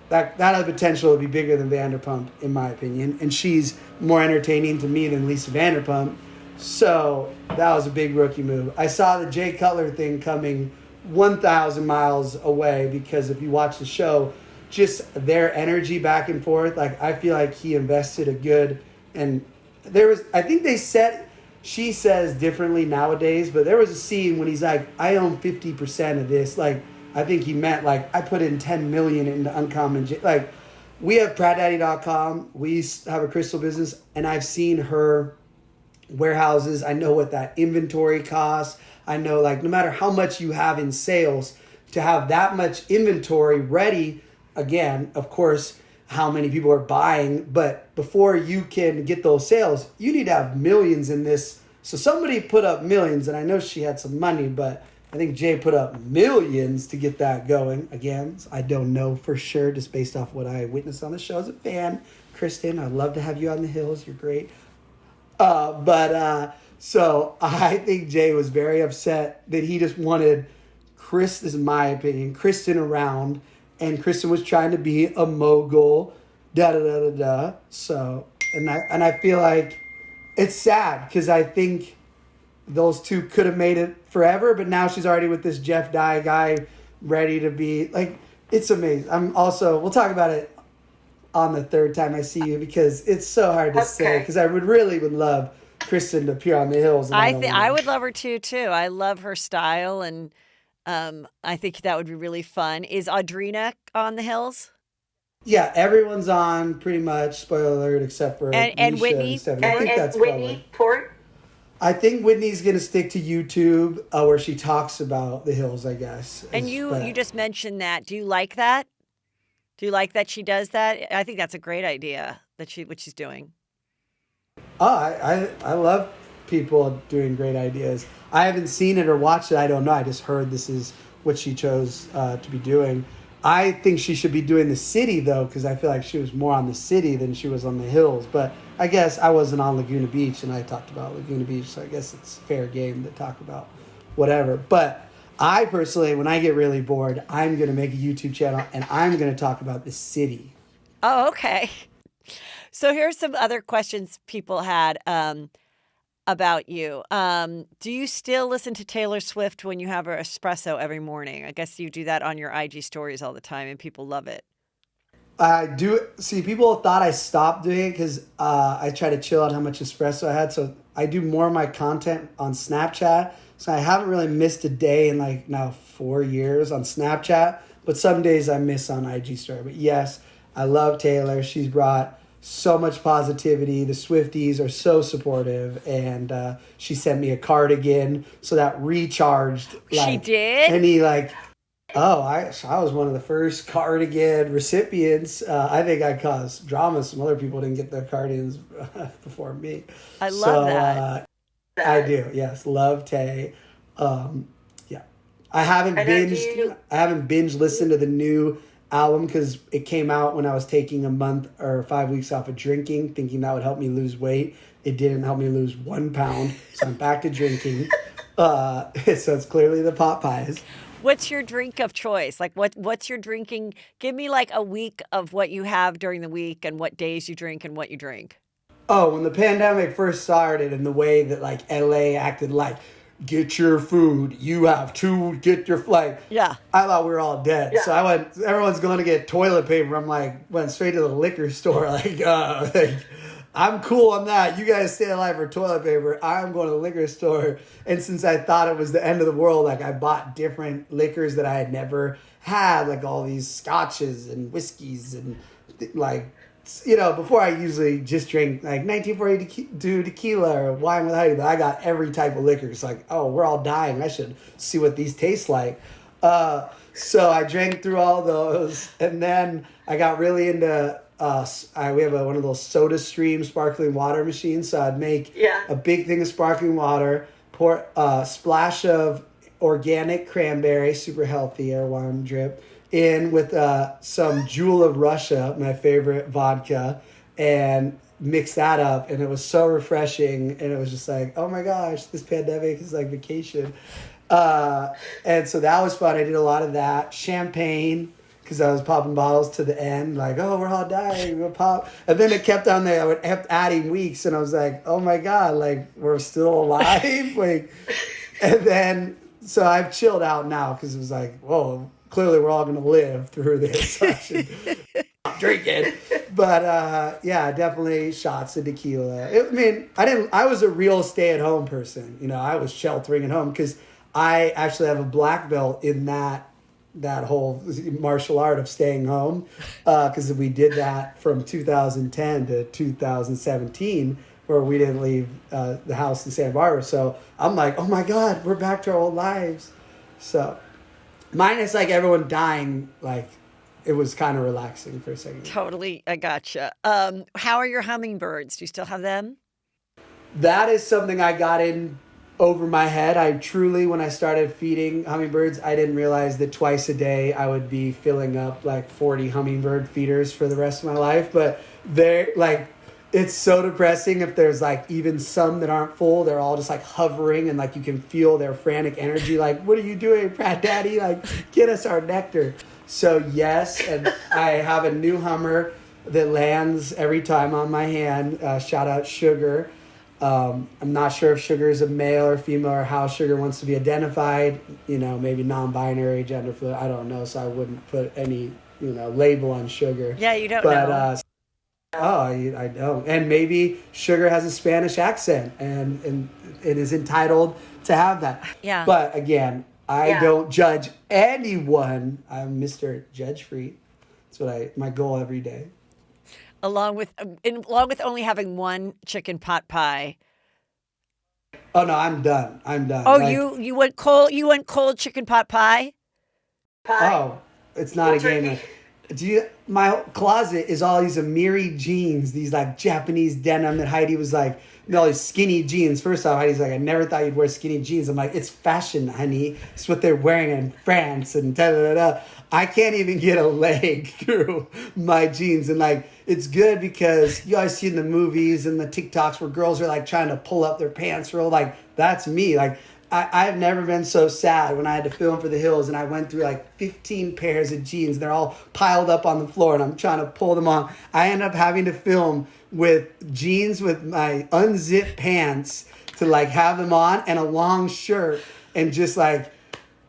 that had the potential to be bigger than Vanderpump, in my opinion. And she's more entertaining to me than Lisa Vanderpump. So that was a big rookie move. I saw the Jay Cutler thing coming 1,000 miles away because if you watch the show, just their energy back and forth, like I feel like he invested a good, and I think she says differently nowadays, but there was a scene when he's like, I own 50% of this. Like, I think he meant like, I put in 10 million into Uncommon. Like, we have PrattDaddy.com. We have a crystal business, and I've seen her warehouses. I know what that inventory costs. I know, like, no matter how much you have in sales, to have that much inventory ready, again, of course, how many people are buying, but before you can get those sales, you need to have millions in this. So somebody put up millions, and I know she had some money, but I think Jay put up millions to get that going. Again, I don't know for sure, just based off what I witnessed on the show as a fan. Kristin, I'd love to have you on the Hills. You're great. So I think Jay was very upset that he just wanted this is my opinion, Kristin around, and Kristin was trying to be a mogul, da-da-da-da-da. So, and I feel like it's sad because I think those two could have made it forever, but now she's already with this Jeff Dye guy ready to be, like, it's amazing. We'll talk about it on the third time I see you because it's so hard to say. Because I would love Kristin to appear on the hills. And I would love her too. I love her style, and I think that would be really fun. Is Audrina on the hills? Yeah, everyone's on pretty much. Spoiler alert, except for and Mischa Whitney. And Stephanie. I think that's Whitney Port. I think Whitney's gonna stick to YouTube, where she talks about the hills, I guess. And you just mentioned that. Do you like that? Do you like that she does that? I think that's a great idea what she's doing. Oh, I love people doing great ideas. I haven't seen it or watched it. I don't know. I just heard this is what she chose to be doing. I think she should be doing the city, though, because I feel like she was more on the city than she was on the hills. But I guess I wasn't on Laguna Beach, and I talked about Laguna Beach, so I guess it's fair game to talk about whatever. But I personally, when I get really bored, I'm going to make a YouTube channel, and I'm going to talk about the city. Oh, okay. So here's some other questions people had about you. Do you still listen to Taylor Swift when you have her espresso every morning? I guess you do that on your IG stories all the time, and people love it. I do. See, people thought I stopped doing it because I try to chill out how much espresso I had. So I do more of my content on Snapchat. So I haven't really missed a day in like now 4 years on Snapchat. But some days I miss on IG story. But yes, I love Taylor. She's brought so much positivity. The Swifties are so supportive, and she sent me a cardigan, so that recharged. Like, she did? Any like, oh, I was one of the first cardigan recipients. I think I caused drama. Some other people didn't get their cardigans before me. I love that. I do. Yes, love Tay. Yeah, I haven't binge listened to the new album because it came out when I was taking a month or 5 weeks off of drinking, thinking that would help me lose weight. It didn't help me lose 1 pound, so I'm back to drinking. So it's clearly the pot pies. What's your drink of choice? Like what's your drinking? Give me like a week of what you have during the week and what days you drink and what you drink. Oh, when the pandemic first started and the way that like LA acted like, get your food, you have to get your flight. Yeah. I thought we were all dead. Yeah. So everyone's going to get toilet paper. I'm like, went straight to the liquor store. Like, I'm cool on that. You guys stay alive for toilet paper. I'm going to the liquor store. And since I thought it was the end of the world, like I bought different liquors that I had never had, like all these scotches and whiskeys and like, you know, before I usually just drink like 1942 tequila or wine with honey, but I got every type of liquor. It's like, oh, we're all dying. I should see what these taste like. So I drank through all those, and then I got really into. We have one of those Soda Stream sparkling water machines, so I'd make a big thing of sparkling water, pour a splash of organic cranberry, super healthy air wine drip, in with some Jewel of Russia, my favorite vodka, and mix that up. And it was so refreshing. And it was just like, oh my gosh, this pandemic is like vacation. And so that was fun. I did a lot of that. Champagne, because I was popping bottles to the end. Like, oh, we're all dying. We'll pop. And then it kept on there. I would kept adding weeks. And I was like, oh my God, like we're still alive. Like, and then, so I've chilled out now because it was like, whoa, clearly we're all going to live through this. So I should drink it. But yeah, definitely shots of tequila. I was a real stay-at-home person. You know, I was sheltering at home because I actually have a black belt in that whole martial art of staying home. Because we did that from 2010 to 2017 where we didn't leave the house in Santa Barbara. So I'm like, oh my God, we're back to our old lives. So minus like everyone dying, like it was kind of relaxing for a second. Totally, I gotcha. How are your hummingbirds? Do you still have them? That is something I got in over my head. I truly, when I started feeding hummingbirds, I didn't realize that twice a day I would be filling up like 40 hummingbird feeders for the rest of my life. But they're like, it's so depressing if there's like even some that aren't full. They're all just like hovering and like you can feel their frantic energy. Like, what are you doing, Pratt Daddy? Like, get us our nectar. So yes, and I have a new hummer that lands every time on my hand. Shout out Sugar. I'm not sure if Sugar is a male or female or how Sugar wants to be identified. You know, maybe non-binary, gender fluid. I don't know, so I wouldn't put any label on Sugar. Yeah, you don't know. Oh, I know. And maybe Sugar has a Spanish accent and it is entitled to have that. Yeah. But again, I don't judge anyone. I'm Mr. Judge Free. That's my goal every day. Along with only having one chicken pot pie. Oh no, I'm done. Oh, you went cold. You went cold chicken pot pie. Oh, it's not a game. My closet is all these Amiri jeans, these like Japanese denim that Heidi was like, all these skinny jeans. First off, Heidi's like, I never thought you'd wear skinny jeans. I'm like, it's fashion, honey. It's what they're wearing in France and da da da da. I can't even get a leg through my jeans. And like, it's good because you always see in the movies and the TikToks where girls are like trying to pull up their pants real. Like, that's me. Like, I've never been so sad when I had to film for The Hills and I went through like 15 pairs of jeans. They're all piled up on the floor and I'm trying to pull them on. I end up having to film with jeans with my unzipped pants to like have them on and a long shirt and just like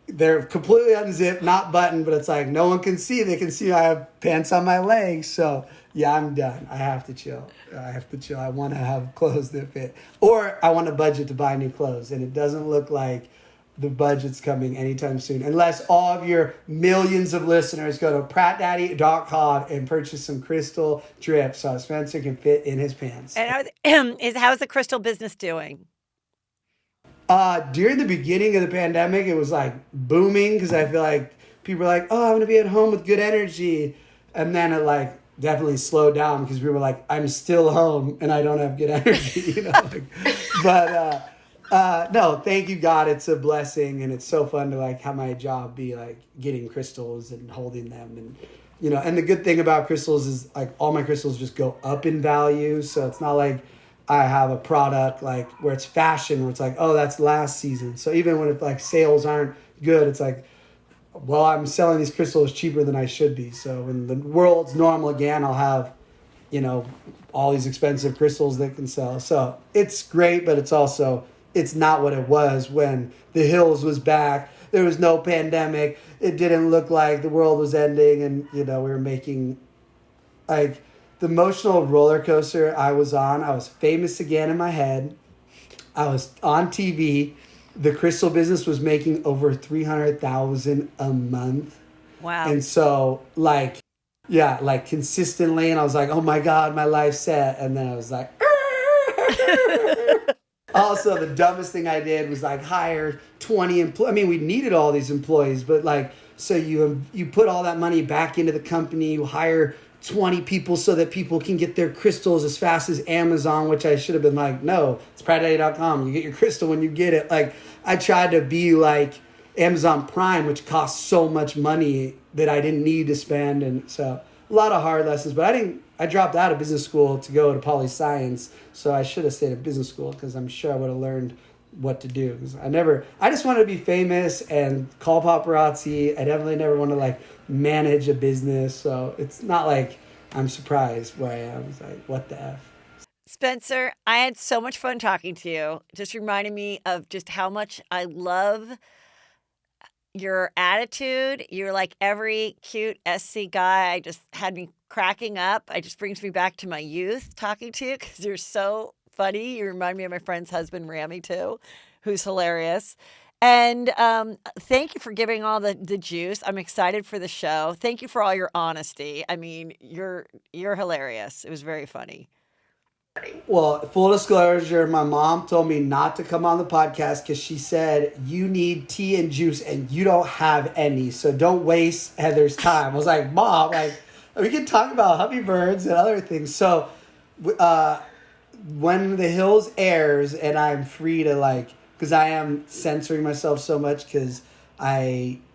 they're completely unzipped, not buttoned, but it's like no one can see. They can see I have pants on my legs. So yeah, I'm done. I have to chill. I want to have clothes that fit. Or I want a budget to buy new clothes. And it doesn't look like the budget's coming anytime soon. Unless all of your millions of listeners go to prattdaddy.com and purchase some crystal drip so Spencer can fit in his pants. And how's the crystal business doing? During the beginning of the pandemic, it was like booming because I feel like people were like, oh, I'm going to be at home with good energy. And then it like definitely slowed down because we were like, I'm still home and I don't have good energy, you know. No, thank you, God. It's a blessing and it's so fun to like have my job be like getting crystals and holding them and you know. And the good thing about crystals is like all my crystals just go up in value, so it's not like I have a product like where it's fashion where it's like, oh, that's last season. So even when like sales aren't good, it's like, well, I'm selling these crystals cheaper than I should be. So when the world's normal again, I'll have, you know, all these expensive crystals that can sell. So it's great, but it's not what it was when The Hills was back. There was no pandemic. It didn't look like the world was ending. And, you know, we were making like the emotional roller coaster I was on. I was famous again in my head. I was on TV. The crystal business was making over $300,000 a month. Wow. And so like consistently, and I was like, oh my God, my life's set. And then I was like, also the dumbest thing I did was like hire 20 employees. I mean, we needed all these employees, but like, so you put all that money back into the company, you hire 20 people so that people can get their crystals as fast as Amazon, which I should have been like, no, it's prattdaddy.com. You get your crystal when you get it. Like, I tried to be like Amazon Prime, which costs so much money that I didn't need to spend. And so a lot of hard lessons, but I dropped out of business school to go to poli-science. So I should have stayed at business school because I'm sure I would have learned what to do. Because I just wanted to be famous and call paparazzi. I definitely never want to like manage a business. So it's not like I'm surprised where I am. It's like, what the F? Spencer, I had so much fun talking to you. Just reminding me of just how much I love your attitude. You're like every cute SC guy. I just had me cracking up. It just brings me back to my youth talking to you because you're so funny. You remind me of my friend's husband, Rami, too, who's hilarious. And thank you for giving all the juice. I'm excited for the show. Thank you for all your honesty. I mean, you're hilarious. It was very funny. Well, full disclosure, my mom told me not to come on the podcast because she said, you need tea and juice and you don't have any. So don't waste Heather's time. I was like, Mom, like, we can talk about hummingbirds and other things. So when The Hills airs and I'm free to like, because I am censoring myself so much because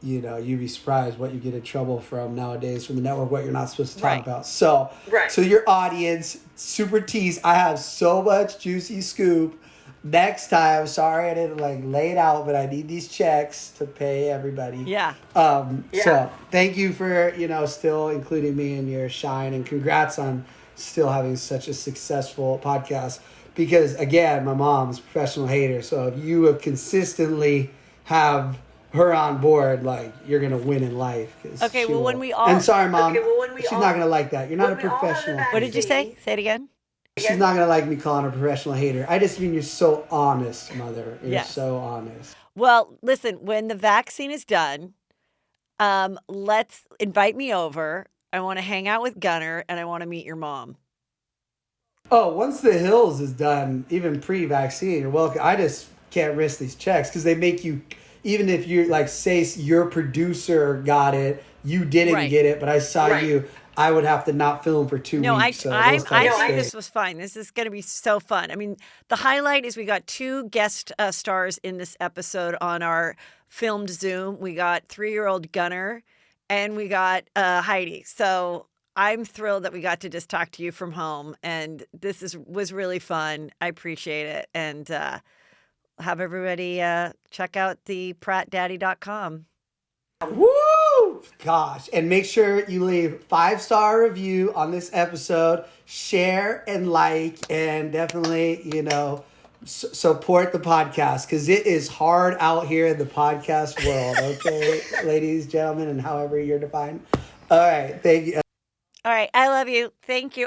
you'd be surprised what you get in trouble from nowadays from the network, what you're not supposed to talk about. So your audience, super tease, I have so much juicy scoop. Next time, sorry I didn't like lay it out, but I need these checks to pay everybody. Yeah. So thank you for, still including me in your shine and congrats on still having such a successful podcast. Because again, my mom's a professional hater. So if you have consistently have her on board, like, you're gonna win in life. 'Cause Okay, she well, when will. we all- and sorry, Mom, Okay, well, when we she's all- not gonna like that. You're not a when we all have the professional. What did you say? vaccine- Say it again. She's not gonna like me calling her a professional hater. I just mean you're so honest, Mother. You're Yes. so honest. Well, listen, when the vaccine is done, let's invite me over. I want to hang out with Gunner and I want to meet your mom. Oh, once the Hills is done, even pre-vaccine, you're welcome. I just can't risk these checks because they make you, even if you're like, say your producer got it, you didn't Right. get it, but I saw Right. you. I would have to not film for 2 No, weeks. So I those types of think things. this was fine. This is going to be so fun. I mean, the highlight is we got 2 guest stars in this episode on our filmed Zoom. We got 3-year-old Gunner and we got Heidi. So I'm thrilled that we got to just talk to you from home. And this was really fun. I appreciate it. And have everybody check out the prattdaddy.com. Woo! Gosh. And make sure you leave 5-star review on this episode, share and like, and definitely, support the podcast because it is hard out here in the podcast world. Okay, ladies, gentlemen, and however you're defined. All right. Thank you. All right. I love you. Thank you.